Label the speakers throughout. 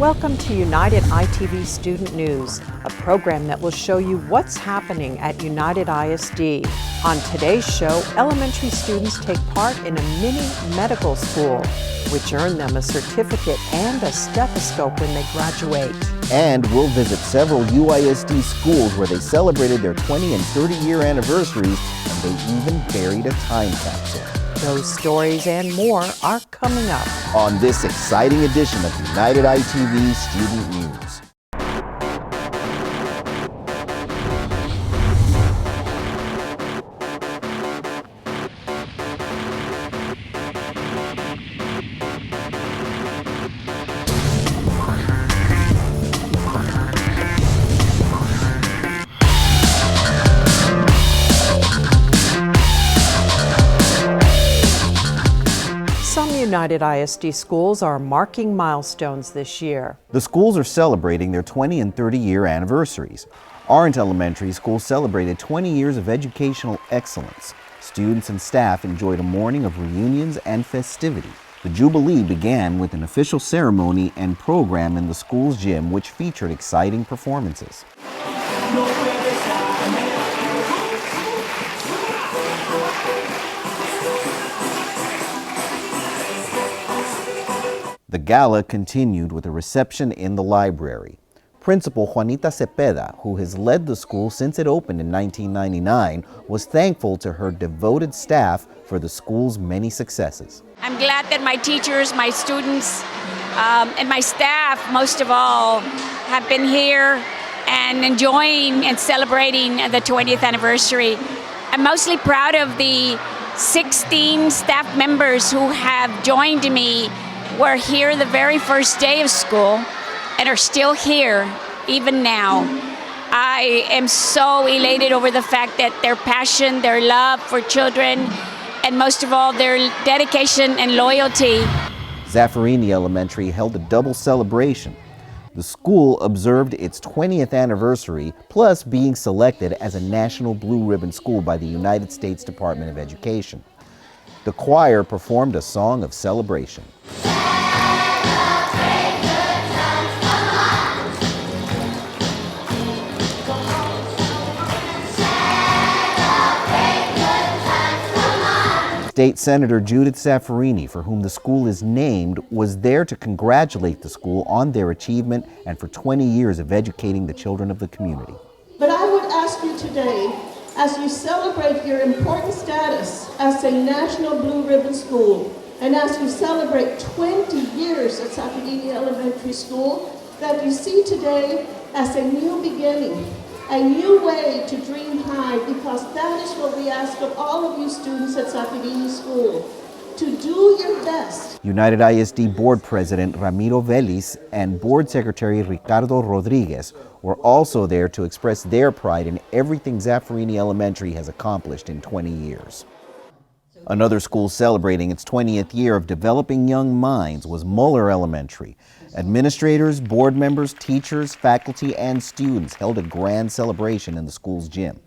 Speaker 1: Welcome to United ITV Student News, a program that will show you what's happening at United ISD. On today's show, elementary students take part in a mini medical school, which earn them a certificate and a stethoscope when they graduate.
Speaker 2: And we'll visit several UISD schools where they celebrated their 20 and 30-year anniversaries, and they even buried a time capsule.
Speaker 1: Those stories and more are coming up
Speaker 2: on this exciting edition of United ITV Student News.
Speaker 1: Some United ISD schools are marking milestones this year.
Speaker 2: The schools are celebrating their 20 and 30-year anniversaries. Orange Elementary School celebrated 20 years of educational excellence. Students and staff enjoyed a morning of reunions and festivity. The Jubilee began with an official ceremony and program in the school's gym, which featured exciting performances. The gala continued with a reception in the library. Principal Juanita Cepeda, who has led the school since it opened in 1999, was thankful to her devoted staff for the school's many successes.
Speaker 3: I'm glad that my teachers, my students, and my staff, most of all, have been here and enjoying and celebrating the 20th anniversary. I'm mostly proud of the 16 staff members who have joined me. Were here the very first day of school and are still here even now. I am so elated over the fact that their passion, their love for children, and most of all, their dedication and loyalty.
Speaker 2: Zaffarini Elementary held a double celebration. The school observed its 20th anniversary, plus being selected as a National Blue Ribbon School by the United States Department of Education. The choir performed a song of celebration. State Senator Judith Zaffarini, for whom the school is named, was there to congratulate the school on their achievement and for 20 years of educating the children of the community.
Speaker 4: But I would ask you today, as you celebrate your important status as a National Blue Ribbon School, and as you celebrate 20 years at Zaffarini Elementary School, that you see today as a new beginning, a new way to dream high, because that is what we ask of all of you students at Zaffarini School, to do your best.
Speaker 2: United ISD Board President Ramiro Vélez and Board Secretary Ricardo Rodriguez were also there to express their pride in everything Zaffarini Elementary has accomplished in 20 years. Another school celebrating its 20th year of developing young minds was Muller Elementary. Administrators, board members, teachers, faculty, and students held a grand celebration in the school's gym.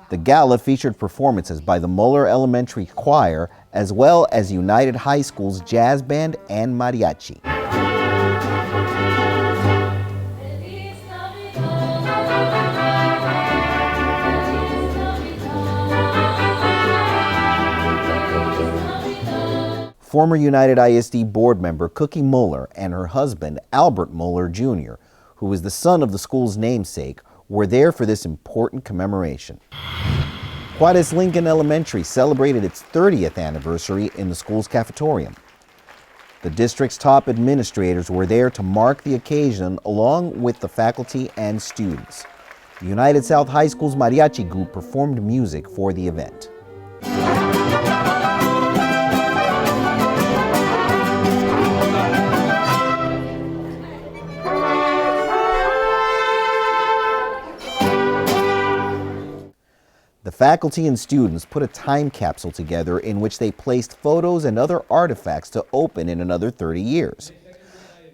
Speaker 2: The gala featured performances by the Muller Elementary Choir, as well as United High School's jazz band and mariachi. Former United ISD board member Cookie Muller and her husband Albert Muller Jr., who is the son of the school's namesake, were there for this important commemoration. Juarez Lincoln Elementary celebrated its 30th anniversary in the school's cafetorium. The district's top administrators were there to mark the occasion along with the faculty and students. United South High School's mariachi group performed music for the event. The faculty and students put a time capsule together in which they placed photos and other artifacts to open in another 30 years.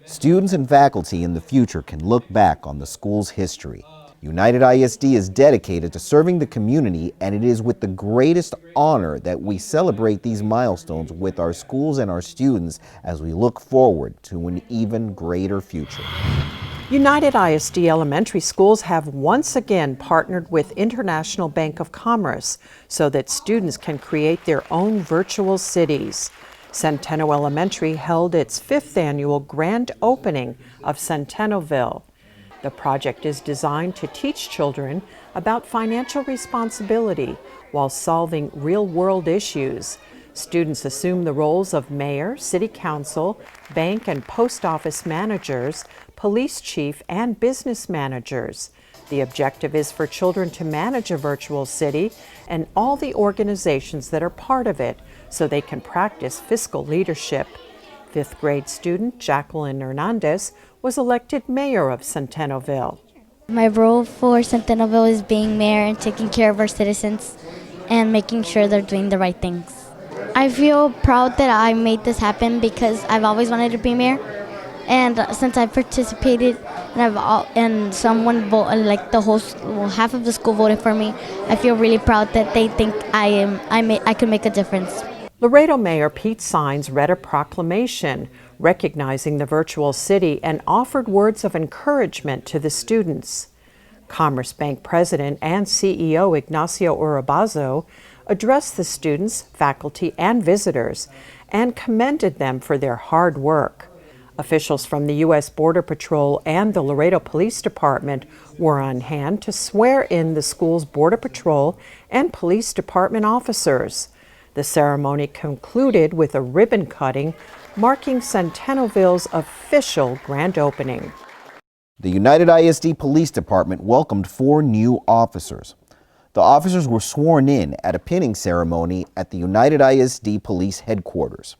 Speaker 2: Students and faculty in the future can look back on the school's history. United ISD is dedicated to serving the community, and it is with the greatest honor that we celebrate these milestones with our schools and our students as we look forward to an even greater future.
Speaker 1: United ISD elementary schools have once again partnered with International Bank of Commerce so that students can create their own virtual cities. Centeno Elementary held its 5th annual grand opening of Centenoville. The project is designed to teach children about financial responsibility while solving real-world issues. Students assume the roles of mayor, city council, bank and post office managers, police chief, and business managers. The objective is for children to manage a virtual city and all the organizations that are part of it so they can practice fiscal leadership. 5th grade student Jacqueline Hernandez was elected mayor of Centenoville.
Speaker 5: My role for Centenoville is being mayor and taking care of our citizens and making sure they're doing the right things. I feel proud that I made this happen because I've always wanted to be mayor. And since I participated and someone voted, like half of the school voted for me, I feel really proud that they think I can make a difference.
Speaker 1: Laredo Mayor Pete Sines read a proclamation recognizing the virtual city and offered words of encouragement to the students. Commerce Bank President and CEO Ignacio Urabazo addressed the students, faculty, and visitors and commended them for their hard work. Officials from the U.S. Border Patrol and the Laredo Police Department were on hand to swear in the school's Border Patrol and Police Department officers. The ceremony concluded with a ribbon cutting marking Centenoville's official grand opening.
Speaker 2: The United ISD Police Department welcomed 4 new officers. The officers were sworn in at a pinning ceremony at the United ISD Police Headquarters.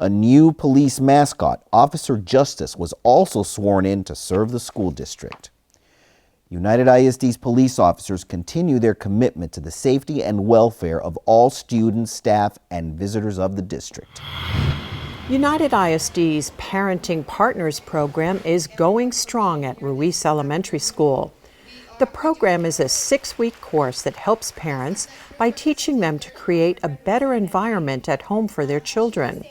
Speaker 2: A new police mascot, Officer Justice, was also sworn in to serve the school district. United ISD's police officers continue their commitment to the safety and welfare of all students, staff, and visitors of the district.
Speaker 1: United ISD's Parenting Partners program is going strong at Ruiz Elementary School. The program is a 6-week course that helps parents by teaching them to create a better environment at home for their children.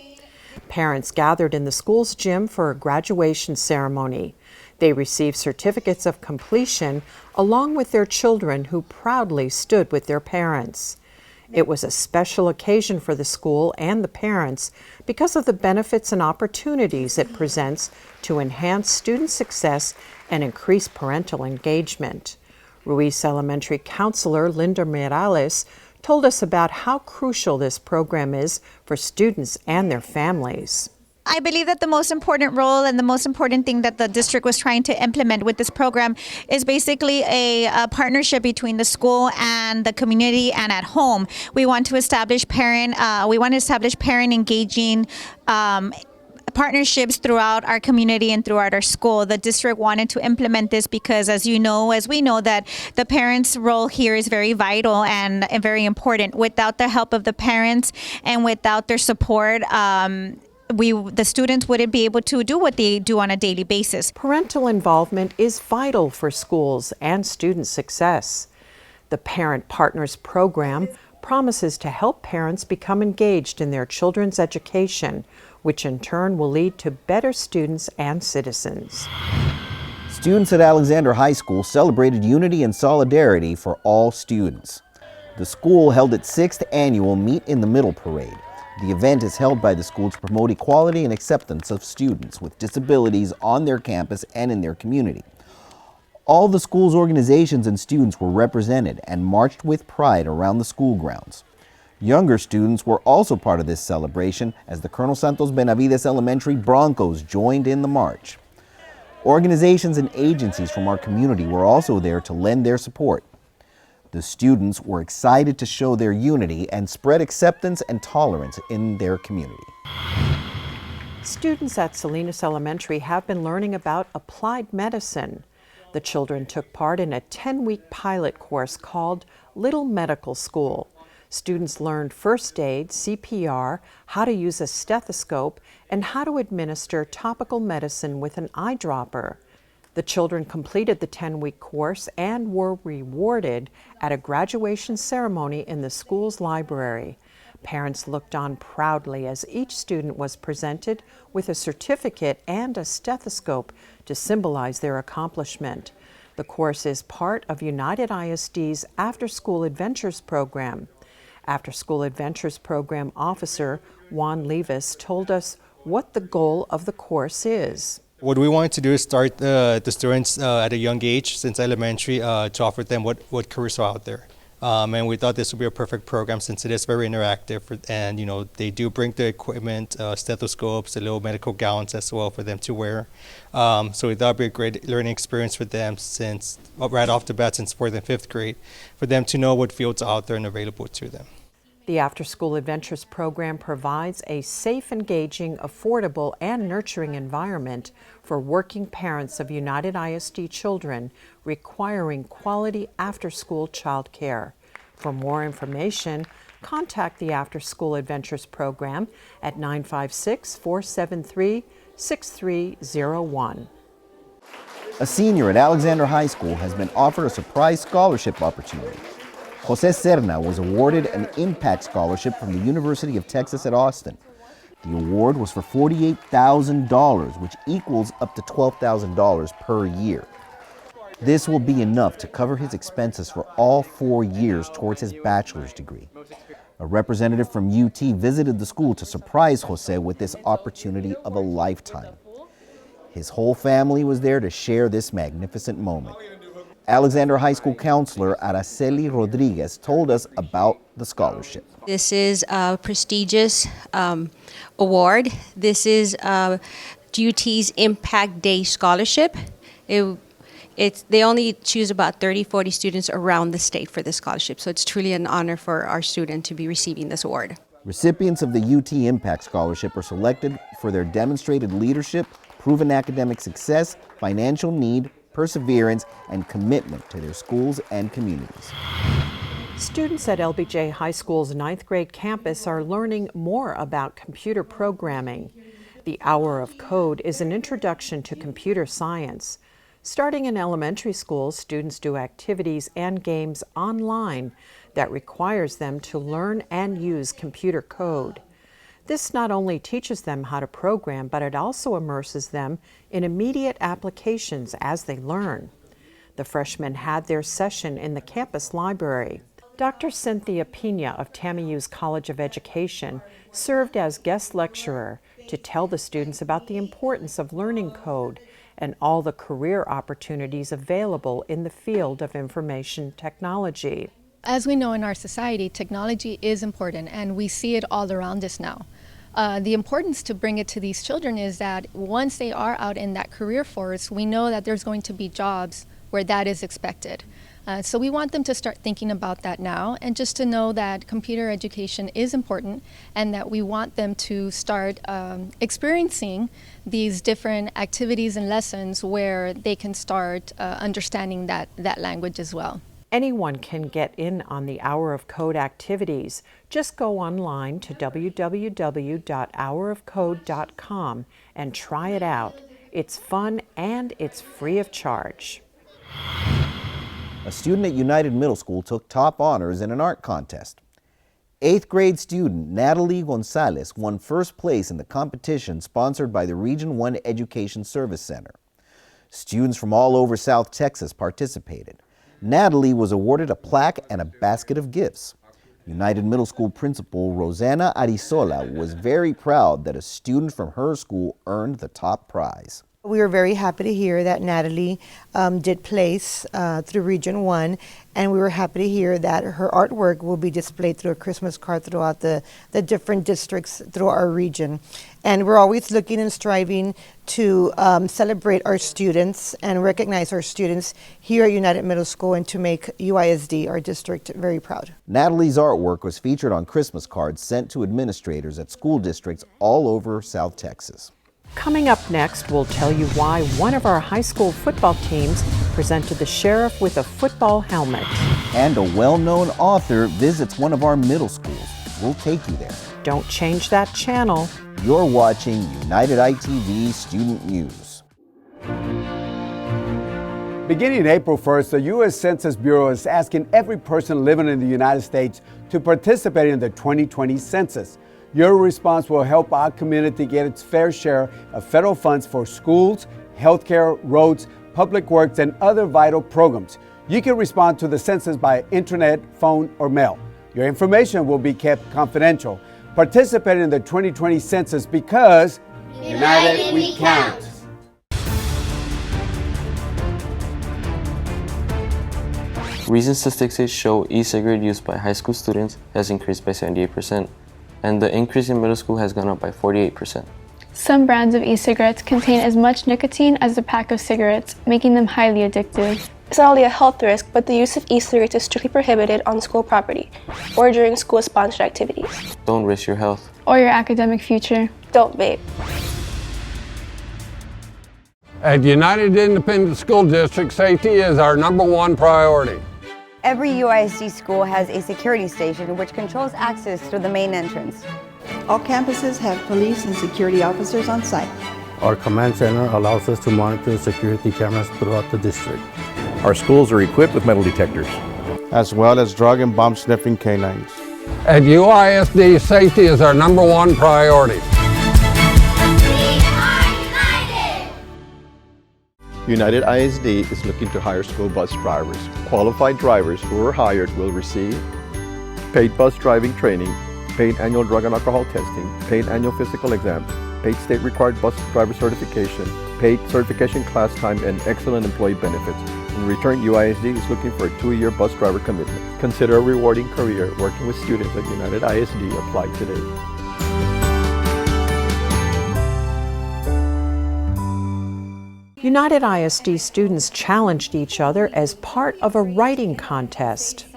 Speaker 1: Parents gathered in the school's gym for a graduation ceremony. They received certificates of completion along with their children who proudly stood with their parents. It was a special occasion for the school and the parents because of the benefits and opportunities it presents to enhance student success and increase parental engagement. Ruiz Elementary counselor Linda Morales told us about how crucial this program is for students and their families.
Speaker 6: I believe that the most important role and the most important thing that the district was trying to implement with this program is basically a partnership between the school and the community and at home. We want to establish parent engaging partnerships throughout our community and throughout our school. The district wanted to implement this because, as we know that the parents' role here is very vital and very important. Without the help of the parents and without their support, the students wouldn't be able to do what they do on a daily basis.
Speaker 1: Parental involvement is vital for schools and student success. The Parent Partners program promises to help parents become engaged in their children's education, which in turn will lead to better students and citizens.
Speaker 2: Students at Alexander High School celebrated unity and solidarity for all students. The school held its 6th annual Meet in the Middle Parade. The event is held by the school to promote equality and acceptance of students with disabilities on their campus and in their community. All the school's organizations and students were represented and marched with pride around the school grounds. Younger students were also part of this celebration as the Colonel Santos Benavides Elementary Broncos joined in the march. Organizations and agencies from our community were also there to lend their support. The students were excited to show their unity and spread acceptance and tolerance in their community.
Speaker 1: Students at Salinas Elementary have been learning about applied medicine. The children took part in a 10-week pilot course called Little Medical School. Students learned first aid, CPR, how to use a stethoscope, and how to administer topical medicine with an eyedropper. The children completed the 10-week course and were rewarded at a graduation ceremony in the school's library. Parents looked on proudly as each student was presented with a certificate and a stethoscope to symbolize their accomplishment. The course is part of United ISD's After School Adventures program. After School Adventures program officer Juan Levis told us what the goal of the course is.
Speaker 7: What we wanted to do is start the students at a young age, since elementary, to offer them what careers are out there. And we thought this would be a perfect program since it is very interactive, and they do bring the equipment, stethoscopes, the little medical gowns as well for them to wear. So we thought it'd be a great learning experience for them since right off the bat, since 4th and 5th grade, for them to know what fields are out there and available to them.
Speaker 1: The After School Adventures program provides a safe, engaging, affordable, and nurturing environment for working parents of United ISD children requiring quality after-school child care. For more information, contact the After School Adventures program at 956-473-6301.
Speaker 2: A senior at Alexander High School has been offered a surprise scholarship opportunity. Jose Serna was awarded an Impact Scholarship from the University of Texas at Austin. The award was for $48,000, which equals up to $12,000 per year. This will be enough to cover his expenses for all 4 years towards his bachelor's degree. A representative from UT visited the school to surprise Jose with this opportunity of a lifetime. His whole family was there to share this magnificent moment. Alexander High School counselor Araceli Rodriguez told us about the scholarship.
Speaker 8: This is a prestigious award. This is UT's Impact Day Scholarship. They only choose about 30-40 students around the state for this scholarship, so it's truly an honor for our student to be receiving this award.
Speaker 2: Recipients of the UT Impact Scholarship are selected for their demonstrated leadership, proven academic success, financial need, perseverance, and commitment to their schools and communities.
Speaker 1: Students at LBJ High School's 9th grade campus are learning more about computer programming. The Hour of Code is an introduction to computer science. Starting in elementary school, students do activities and games online that requires them to learn and use computer code. This not only teaches them how to program, but it also immerses them in immediate applications as they learn. The freshmen had their session in the campus library. Dr. Cynthia Pina of TAMIU's College of Education served as guest lecturer to tell the students about the importance of learning code and all the career opportunities available in the field of information technology.
Speaker 9: As we know in our society, technology is important, and we see it all around us now. The importance to bring it to these children is that once they are out in that career force, we know that there's going to be jobs where that is expected. So we want them to start thinking about that now, and just to know that computer education is important, and that we want them to start experiencing these different activities and lessons where they can start understanding that language as well.
Speaker 1: Anyone can get in on the Hour of Code activities. Just go online to www.hourofcode.com and try it out. It's fun and it's free of charge.
Speaker 2: A student at United Middle School took top honors in an art contest. 8th grade student Natalie Gonzalez won first place in the competition sponsored by the Region 1 Education Service Center. Students from all over South Texas participated. Natalie was awarded a plaque and a basket of gifts. United Middle School principal Rosanna Arizola was very proud that a student from her school earned the top prize.
Speaker 10: We were very happy to hear that Natalie did place through Region 1, and we were happy to hear that her artwork will be displayed through a Christmas card throughout the different districts through our region. And we're always looking and striving to celebrate our students and recognize our students here at United Middle School, and to make UISD, our district, very proud.
Speaker 2: Natalie's artwork was featured on Christmas cards sent to administrators at school districts all over South Texas.
Speaker 1: Coming up next, we'll tell you why one of our high school football teams presented the sheriff with a football helmet.
Speaker 2: And a well-known author visits one of our middle schools. We'll take you there.
Speaker 1: Don't change that channel.
Speaker 2: You're watching United ITV Student News.
Speaker 11: Beginning April 1st, the U.S. Census Bureau is asking every person living in the United States to participate in the 2020 census. Your response will help our community get its fair share of federal funds for schools, healthcare, roads, public works, and other vital programs. You can respond to the census by internet, phone, or mail. Your information will be kept confidential. Participate in the 2020 census because United we count.
Speaker 12: Recent statistics show e-cigarette use by high school students has increased by 78%, and the increase in middle school has gone up by 48%.
Speaker 13: Some brands of e-cigarettes contain as much nicotine as a pack of cigarettes, making them highly addictive.
Speaker 14: It's not only a health risk, but the use of e-cigarettes is strictly prohibited on school property or during school-sponsored activities.
Speaker 12: Don't risk your health
Speaker 13: or your academic future.
Speaker 14: Don't vape.
Speaker 15: At United Independent School District, safety is our #1 priority.
Speaker 16: Every UISD school has a security station which controls access through the main entrance.
Speaker 17: All campuses have police and security officers on site.
Speaker 18: Our command center allows us to monitor security cameras throughout the district.
Speaker 19: Our schools are equipped with metal detectors,
Speaker 20: as well as drug and bomb sniffing canines.
Speaker 15: At UISD, safety is our #1 priority.
Speaker 21: United ISD is looking to hire school bus drivers. Qualified drivers who are hired will receive paid bus driving training, paid annual drug and alcohol testing, paid annual physical exams, paid state-required bus driver certification, paid certification class time, and excellent employee benefits. In return, UISD is looking for a 2-year bus driver commitment. Consider a rewarding career working with students at United ISD. Apply today.
Speaker 1: United ISD students challenged each other as part of a writing contest.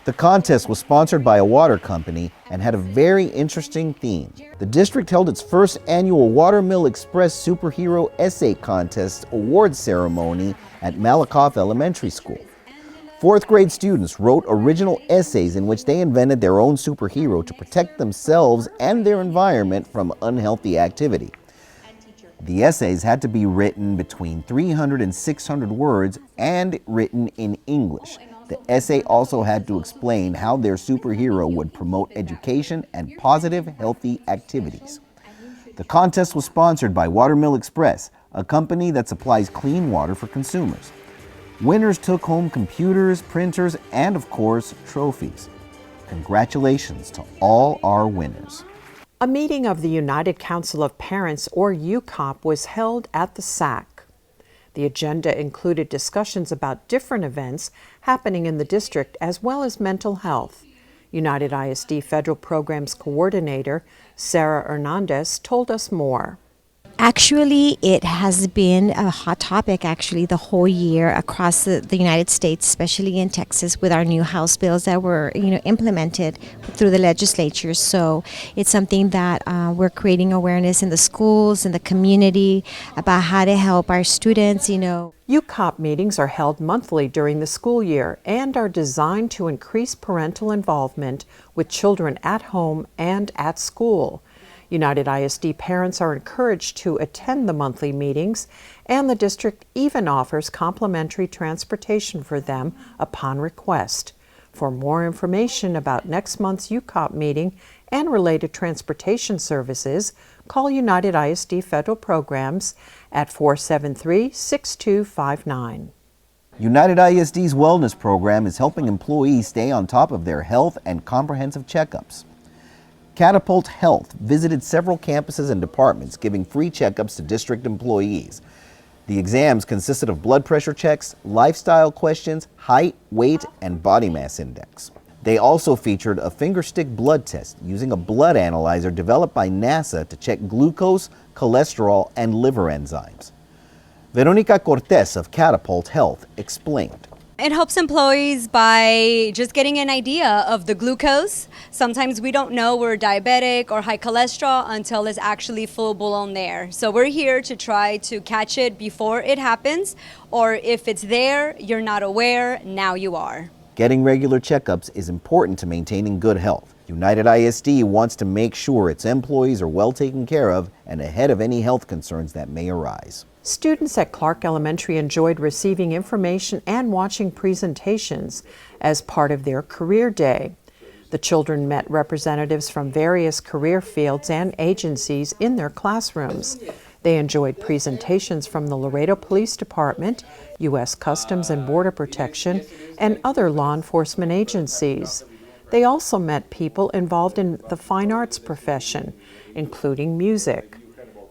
Speaker 2: The contest was sponsored by a water company and had a very interesting theme. The district held its first annual Watermill Express Superhero Essay Contest award ceremony at Malakoff Elementary School. 4th grade students wrote original essays in which they invented their own superhero to protect themselves and their environment from unhealthy activity. The essays had to be written between 300 and 600 words and written in English. The essay also had to explain how their superhero would promote education and positive, healthy activities. The contest was sponsored by Watermill Express, a company that supplies clean water for consumers. Winners took home computers, printers, and of course, trophies. Congratulations to all our winners.
Speaker 1: A meeting of the United Council of Parents, or UCOP, was held at the SAC. The agenda included discussions about different events happening in the district as well as mental health. United ISD Federal Programs Coordinator Sarah Hernandez told us more.
Speaker 22: Actually, it has been a hot topic the whole year across the United States, especially in Texas, with our new House bills that were implemented through the legislature. So it's something that we're creating awareness in the schools, in the community, about how to help our students,
Speaker 1: UCOP meetings are held monthly during the school year and are designed to increase parental involvement with children at home and at school. United ISD parents are encouraged to attend the monthly meetings, and the district even offers complimentary transportation for them upon request. For more information about next month's UCOP meeting and related transportation services, call United ISD Federal Programs at 473-6259.
Speaker 2: United ISD's wellness program is helping employees stay on top of their health and comprehensive checkups. Catapult Health visited several campuses and departments, giving free checkups to district employees. The exams consisted of blood pressure checks, lifestyle questions, height, weight, and body mass index. They also featured a fingerstick blood test using a blood analyzer developed by NASA to check glucose, cholesterol, and liver enzymes. Veronica Cortez of Catapult Health explained.
Speaker 23: It helps employees by just getting an idea of the glucose. Sometimes we don't know we're diabetic or high cholesterol until it's actually full blown there. So we're here to try to catch it before it happens, or if it's there, you're not aware, now you are.
Speaker 2: Getting regular checkups is important to maintaining good health. United ISD wants to make sure its employees are well taken care of and ahead of any health concerns that may arise.
Speaker 1: Students at Clark Elementary enjoyed receiving information and watching presentations as part of their career day. The children met representatives from various career fields and agencies in their classrooms. They enjoyed presentations from the Laredo Police Department, U.S. Customs and Border Protection, and other law enforcement agencies. They also met people involved in the fine arts profession, including music.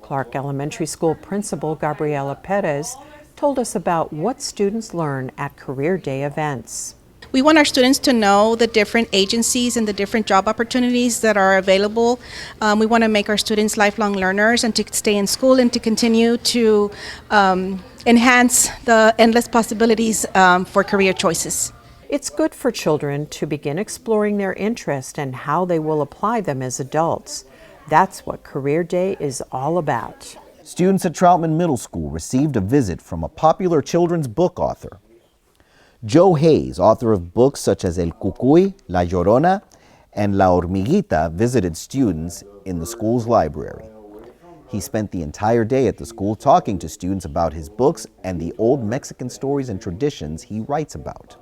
Speaker 1: Clark Elementary School Principal Gabriela Perez told us about what students learn at Career Day events.
Speaker 3: We want our students to know the different agencies and the different job opportunities that are available. We want to make our students lifelong learners and to stay in school and to continue to enhance the endless possibilities for career choices.
Speaker 1: It's good for children to begin exploring their interest and how they will apply them as adults. That's what Career Day is all about.
Speaker 2: Students at Troutman Middle School received a visit from a popular children's book author. Joe Hayes, author of books such as El Cucuy, La Llorona, and La Hormiguita, visited students in the school's library. He spent the entire day at the school talking to students about his books and the old Mexican stories and traditions he writes about.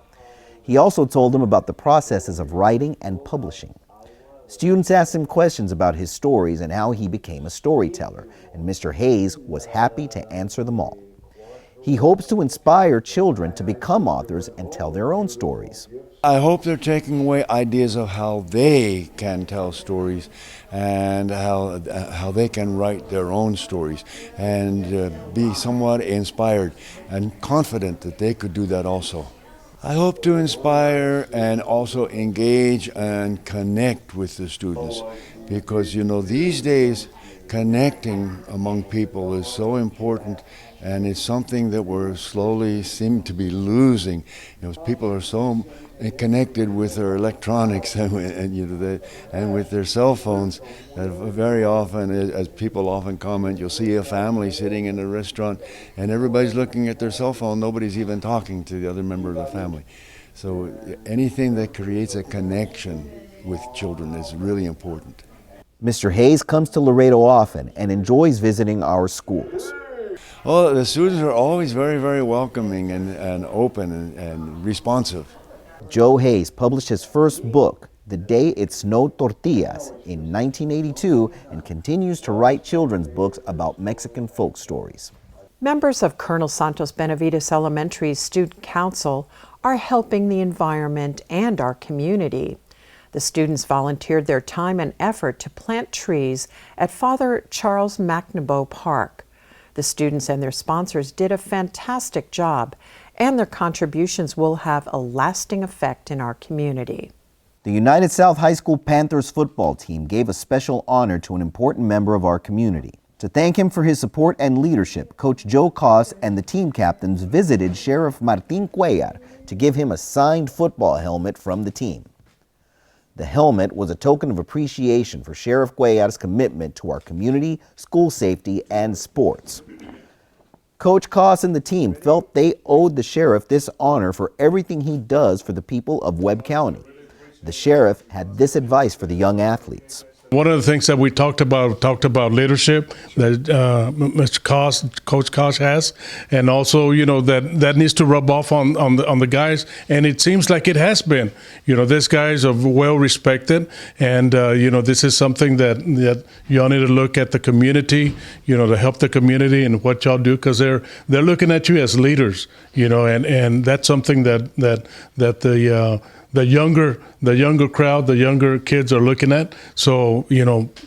Speaker 2: He also told them about the processes of writing and publishing. Students asked him questions about his stories and how he became a storyteller, and Mr. Hayes was happy to answer them all. He hopes to inspire children to become authors and tell their own stories.
Speaker 4: I hope they're taking away ideas of how they can tell stories and how they can write their own stories and be somewhat inspired and confident that they could do that also. I hope to inspire and also engage and connect with the students because, these days connecting among people is so important and it's something that we're slowly seem to be losing. People are so connected with their electronics and with their cell phones that very often, as people often comment, you'll see a family sitting in a restaurant and everybody's looking at their cell phone. Nobody's even talking to the other member of the family. So anything that creates a connection with children is really important.
Speaker 2: Mr. Hayes comes to Laredo often and enjoys visiting our schools.
Speaker 4: Well, the students are always very, very welcoming and open and responsive.
Speaker 2: Joe Hayes published his first book, The Day It Snowed Tortillas, in 1982 and continues to write children's books about Mexican folk stories.
Speaker 1: Members of Colonel Santos Benavides Elementary's Student Council are helping the environment and our community. The students volunteered their time and effort to plant trees at Father Charles McNaboe Park. The students and their sponsors did a fantastic job, and their contributions will have a lasting effect in our community.
Speaker 2: The United South High School Panthers football team gave a special honor to an important member of our community. To thank him for his support and leadership, Coach Joe Koss and the team captains visited Sheriff Martin Cuellar to give him a signed football helmet from the team. The helmet was a token of appreciation for Sheriff Cuellar's commitment to our community, school safety, and sports. Coach Koss and the team felt they owed the sheriff this honor for everything he does for the people of Webb County. The sheriff had this advice for the young athletes.
Speaker 5: One of the things that we talked about leadership that Mr. Koss, Coach Koss has, and also that needs to rub off on the guys, and it seems like it has been. These guys are well respected, and this is something that y'all need to look at the community, to help the community and what y'all do, because they're looking at you as leaders, and that's something that the younger crowd, the younger kids are looking at. So,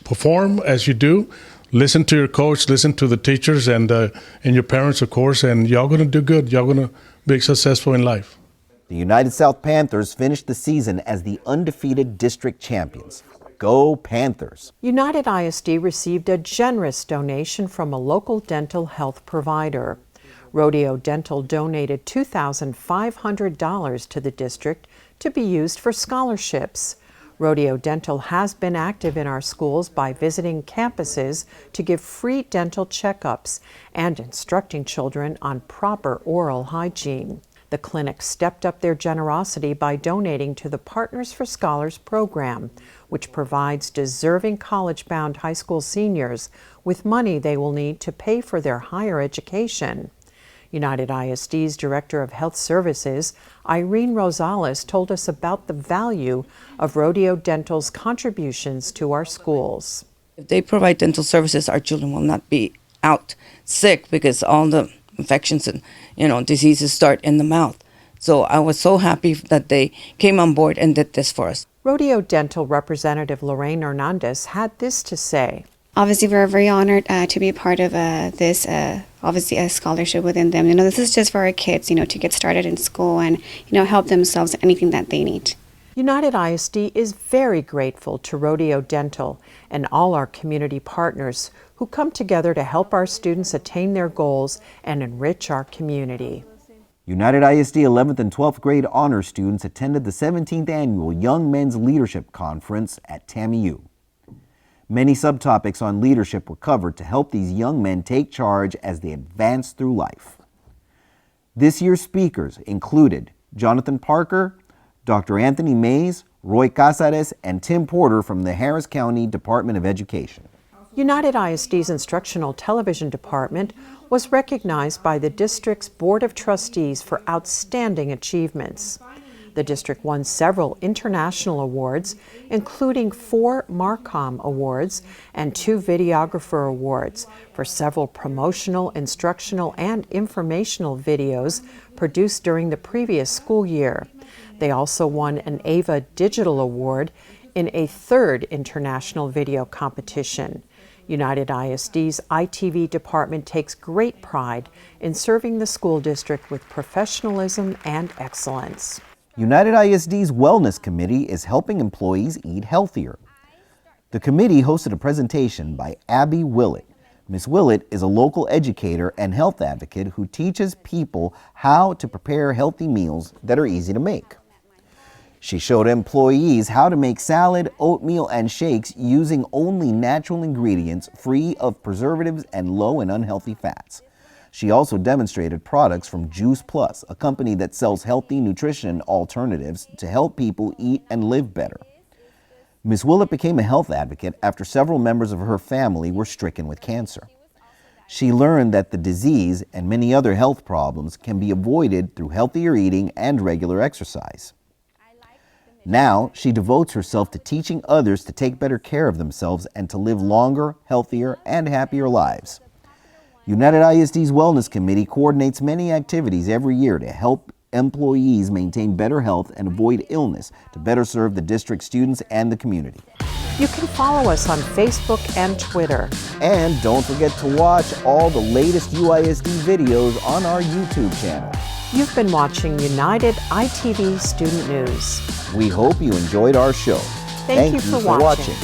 Speaker 5: perform as you do. Listen to your coach, listen to the teachers and your parents, of course, and y'all going to do good. Y'all going to be successful in life.
Speaker 2: The United South Panthers finished the season as the undefeated district champions. Go Panthers!
Speaker 1: United ISD received a generous donation from a local dental health provider. Rodeo Dental donated $2,500 to the district to be used for scholarships. Rodeo Dental has been active in our schools by visiting campuses to give free dental checkups and instructing children on proper oral hygiene. The clinic stepped up their generosity by donating to the Partners for Scholars program, which provides deserving college-bound high school seniors with money they will need to pay for their higher education. United ISD's Director of Health Services, Irene Rosales, told us about the value of Rodeo Dental's contributions to our schools.
Speaker 6: If they provide dental services, our children will not be out sick because all the infections and diseases start in the mouth. So I was so happy that they came on board and did this for us.
Speaker 1: Rodeo Dental Representative Lorraine Hernandez had this to say.
Speaker 7: Obviously, we're very honored to be part of this, obviously a scholarship within them. This is just for our kids, to get started in school and, help themselves with anything that they need.
Speaker 1: United ISD is very grateful to Rodeo Dental and all our community partners who come together to help our students attain their goals and enrich our community.
Speaker 2: United ISD 11th and 12th grade honor students attended the 17th annual Young Men's Leadership Conference at TAMIU. Many subtopics on leadership were covered to help these young men take charge as they advance through life. This year's speakers included Jonathan Parker, Dr. Anthony Mays, Roy Casares, and Tim Porter from the Harris County Department of Education.
Speaker 1: United ISD's Instructional Television Department was recognized by the district's Board of Trustees for outstanding achievements. The district won several international awards, including 4 Marcom Awards and 2 Videographer Awards for several promotional, instructional, and informational videos produced during the previous school year. They also won an AVA Digital Award in a 3rd international video competition. United ISD's ITV department takes great pride in serving the school district with professionalism and excellence.
Speaker 2: United ISD's Wellness Committee is helping employees eat healthier. The committee hosted a presentation by Abby Willett. Ms. Willett is a local educator and health advocate who teaches people how to prepare healthy meals that are easy to make. She showed employees how to make salad, oatmeal, and shakes using only natural ingredients free of preservatives and low in unhealthy fats. She also demonstrated products from Juice Plus, a company that sells healthy nutrition alternatives to help people eat and live better. Ms. Willett became a health advocate after several members of her family were stricken with cancer. She learned that the disease and many other health problems can be avoided through healthier eating and regular exercise. Now, she devotes herself to teaching others to take better care of themselves and to live longer, healthier, and happier lives. United ISD's Wellness Committee coordinates many activities every year to help employees maintain better health and avoid illness to better serve the district students and the community.
Speaker 1: You can follow us on Facebook and Twitter.
Speaker 2: And don't forget to watch all the latest UISD videos on our YouTube channel.
Speaker 1: You've been watching United ITV Student News.
Speaker 2: We hope you enjoyed our show.
Speaker 1: Thank you for watching.